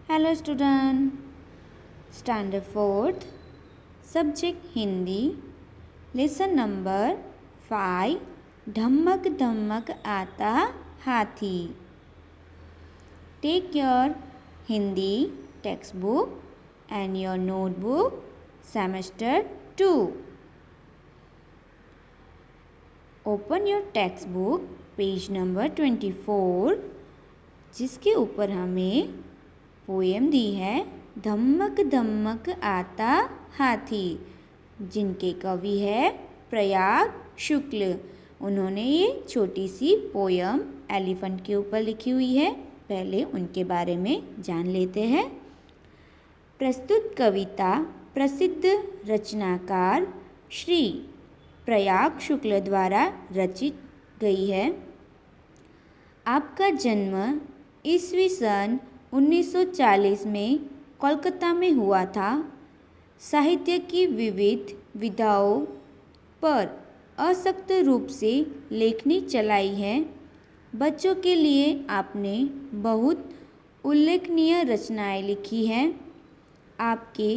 Hello student, Standard 4th, Subject Hindi, Lesson number 5, धम्मक धम्मक आता हाथी. Take your Hindi textbook and your notebook, semester 2. Open your textbook, page number 24, जिसके ऊपर हमें poem दी है धम्मक धम्मक आता हाथी, जिनके कवि है प्रयाग शुक्ल. उन्होंने ये छोटी सी पोएम एलिफेंट के ऊपर लिखी हुई है. पहले उनके बारे में जान लेते हैं. प्रस्तुत कविता प्रसिद्ध रचनाकार श्री प्रयाग शुक्ल द्वारा रचित गई है. आपका जन्म ईस्वी सन 1940 में कोलकाता में हुआ था. साहित्य की विविध विधाओं पर असक्त रूप से लेखनी चलाई है. बच्चों के लिए आपने बहुत उल्लेखनीय रचनाएं लिखी हैं. आपके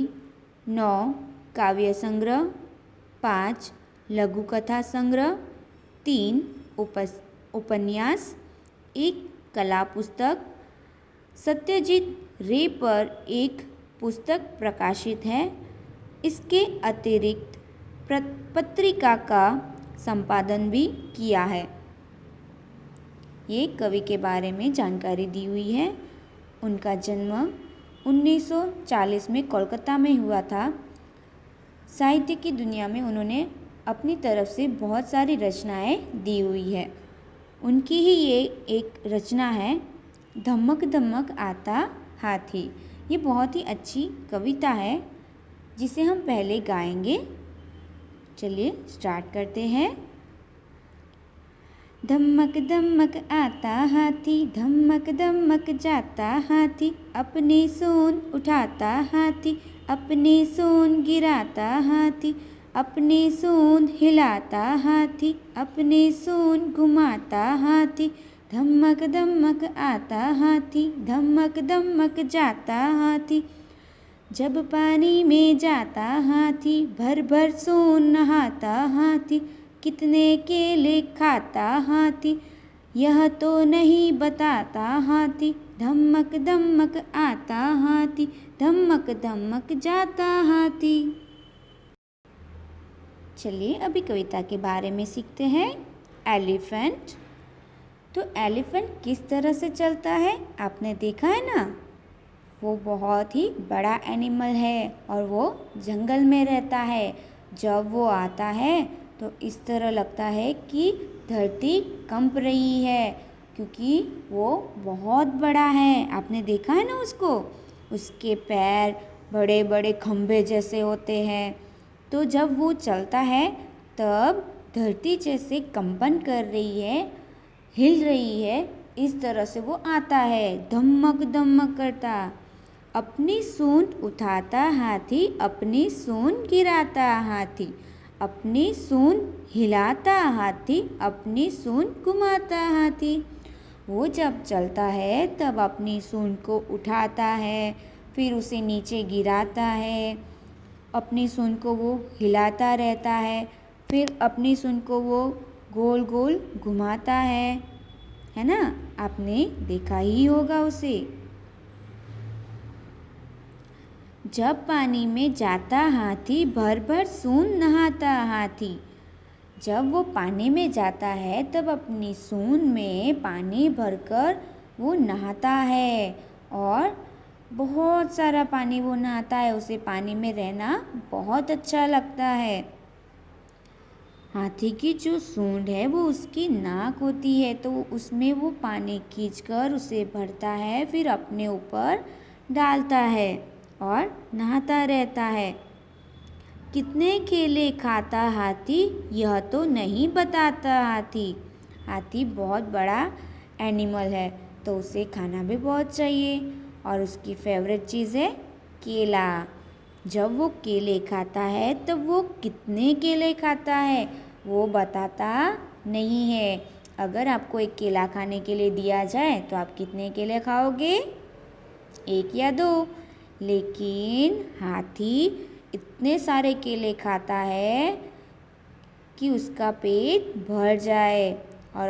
9 काव्य संग्रह, 5 लघु कथा संग्रह, 3 उपन्यास, 1 कला पुस्तक, सत्यजीत रे पर एक पुस्तक प्रकाशित है. इसके अतिरिक्त पत्रिका का संपादन भी किया है. ये कवि के बारे में जानकारी दी हुई है. उनका जन्म 1940 में कोलकाता में हुआ था. साहित्य की दुनिया में उन्होंने अपनी तरफ से बहुत सारी रचनाएं दी हुई है. उनकी ही ये एक रचना है धम्मक धम्मक आता हाथी. ये बहुत ही अच्छी कविता है जिसे हम पहले गाएंगे. चलिए स्टार्ट करते हैं. धम्मक धम्मक आता हाथी, धम्मक धम्मक जाता हाथी, अपने सोन उठाता हाथी, अपने सोन गिराता हाथी, अपने सोन हिलाता हाथी, अपने सोन घुमाता हाथी. धम्मक धम्मक आता हाथी, धम्मक धम्मक जाता हाथी. जब पानी में जाता हाथी, भर भर सोन नहाता हाथी. कितने केले खाता हाथी, यह तो नहीं बताता हाथी. धम्मक धम्मक आता हाथी, धम्मक धम्मक जाता हाथी. चलिए अभी कविता के बारे में सीखते हैं. एलिफेंट. तो एलिफेंट किस तरह से चलता है आपने देखा है ना. वो बहुत ही बड़ा एनिमल है और वो जंगल में रहता है. जब वो आता है तो इस तरह लगता है कि धरती कंप रही है, क्योंकि वो बहुत बड़ा है. आपने देखा है ना उसको. उसके पैर बड़े बड़े खंभे जैसे होते हैं. तो जब वो चलता है तब धरती जैसे कंपन कर रही है, हिल रही है. इस तरह से वो आता है धम्मक धम्मक करता. अपनी सूंड उठाता हाथी, अपनी सूंड गिराता हाथी, अपनी सूंड हिलाता हाथी, अपनी सूंड घुमाता हाथी. वो जब चलता है तब अपनी सूंड को उठाता है, फिर उसे नीचे गिराता है. अपनी सूंड को वो हिलाता रहता है, फिर अपनी सूंड को वो गोल गोल घुमाता है ना. आपने देखा ही होगा उसे. जब पानी में जाता हाथी, भर भर सूंड नहाता हाथी. जब वो पानी में जाता है तब अपनी सूंड में पानी भरकर वो नहाता है और बहुत सारा पानी वो नहाता है. उसे पानी में रहना बहुत अच्छा लगता है. हाथी की जो सूंड है वो उसकी नाक होती है, तो उसमें वो पानी खींचकर उसे भरता है, फिर अपने ऊपर डालता है और नहाता रहता है. कितने केले खाता हाथी, यह तो नहीं बताता हाथी. हाथी बहुत बड़ा एनिमल है तो उसे खाना भी बहुत चाहिए और उसकी फेवरेट चीज़ है केला. जब वो केले खाता है तब वो कितने केले खाता है वो बताता नहीं है. अगर आपको एक केला खाने के लिए दिया जाए तो आप कितने केले खाओगे. 1 या 2। लेकिन हाथी इतने सारे केले खाता है कि उसका पेट भर जाए। और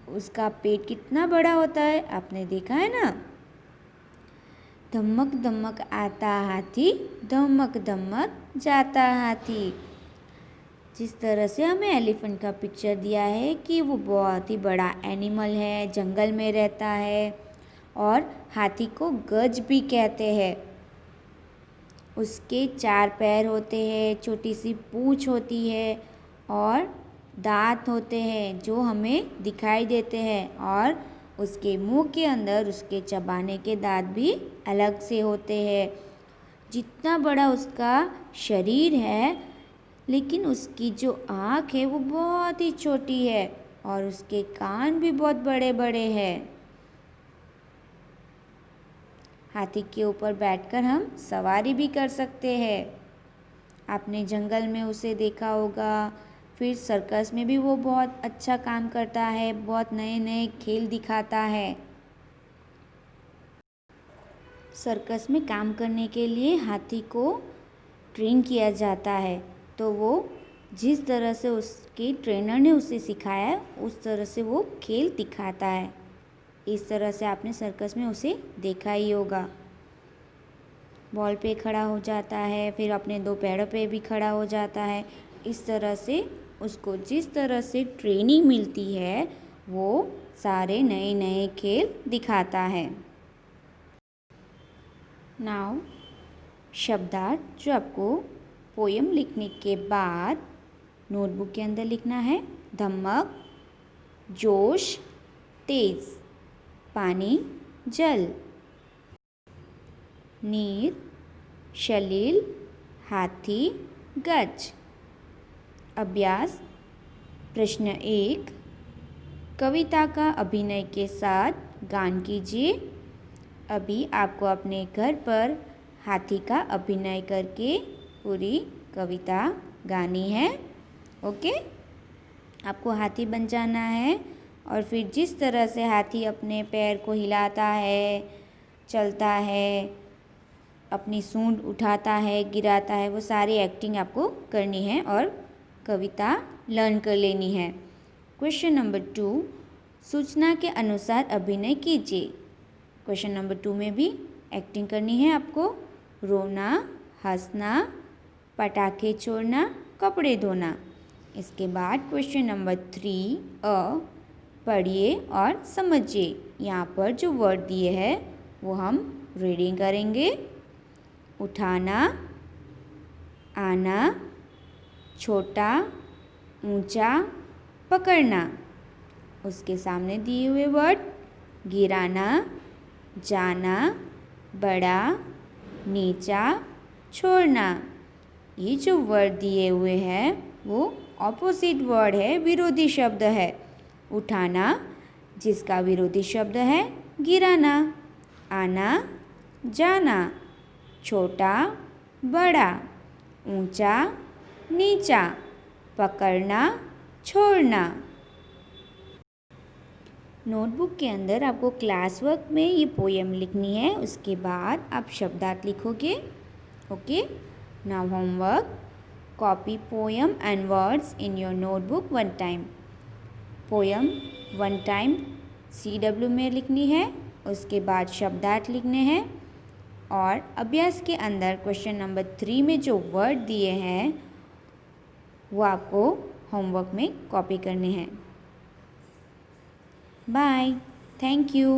उसका पेट कितना बड़ा होता है आपने देखा है ना। धमक धमक आता हाथी, धमक धमक जाता हाथी। जिस तरह से हमें एलिफेंट का पिक्चर दिया है कि वो बहुत ही बड़ा एनिमल है, जंगल में रहता है और हाथी को गज भी कहते हैं। उसके 4 पैर होते हैं, छोटी सी पूँछ होती है और दांत होते हैं जो हमें दिखाई देते हैं। और उसके मुंह के अंदर उसके चबाने के दांत भी अलग से होते हैं। जितना बड़ा उसका शरीर है, लेकिन उसकी जो आँख है वो बहुत ही छोटी है और उसके कान भी बहुत बड़े बड़े हैं। हाथी के ऊपर बैठकर हम सवारी भी कर सकते हैं। आपने जंगल में उसे देखा होगा, फिर सर्कस में भी वो बहुत अच्छा काम करता है, बहुत नए नए खेल दिखाता है। सर्कस में काम करने के लिए हाथी को ट्रेन किया जाता है, तो वो जिस तरह से उसके ट्रेनर ने उसे सिखाया है उस तरह से वो खेल दिखाता है। इस तरह से आपने सर्कस में उसे देखा ही होगा। बॉल पे खड़ा हो जाता है, फिर अपने 2 पैरों पे भी खड़ा हो जाता है। इस तरह से उसको जिस तरह से ट्रेनिंग मिलती है वो सारे नए नए खेल दिखाता है। नाउ शब्दार्थ जो आपको पोयम लिखने के बाद नोटबुक के अंदर लिखना है। धमक, जोश, तेज, पानी, जल, नीर, शलील, हाथी, गज। अभ्यास प्रश्न 1, कविता का अभिनय के साथ गान कीजिए। अभी आपको अपने घर पर हाथी का अभिनय करके पूरी कविता गानी है। ओके, आपको हाथी बन जाना है और फिर जिस तरह से हाथी अपने पैर को हिलाता है, चलता है, अपनी सूंड उठाता है, गिराता है, वो सारी एक्टिंग आपको करनी है और कविता लर्न कर लेनी है। क्वेश्चन नंबर 2, सूचना के अनुसार अभिनय कीजिए। क्वेश्चन नंबर 2 में भी एक्टिंग करनी है आपको। रोना, हंसना, पटाखे छोड़ना, कपड़े धोना। इसके बाद क्वेश्चन नंबर 3 पढ़िए और समझिए। यहाँ पर जो वर्ड दिए हैं वो हम रीडिंग करेंगे। उठाना, आना, छोटा, ऊंचा, पकड़ना। उसके सामने दिए हुए वर्ड गिराना, जाना, बड़ा, नीचा, छोड़ना। ये जो वर्ड दिए हुए हैं वो ऑपोजिट वर्ड है, विरोधी शब्द है। उठाना जिसका विरोधी शब्द है गिराना, आना, जाना, छोटा, बड़ा, ऊंचा, नीचा, पकड़ना, छोड़ना। नोटबुक के अंदर आपको क्लास वर्क में ये पोएम लिखनी है, उसके बाद आप शब्दार्थ लिखोगे। Okay, now homework, copy poem and words in your notebook 1 time. Poem 1 time CW में लिखनी है, उसके बाद शब्दार्थ लिखने हैं और अभ्यास के अंदर क्वेश्चन नंबर 3 में जो वर्ड दिए हैं वो आपको होमवर्क में कॉपी करने हैं। Bye, thank you.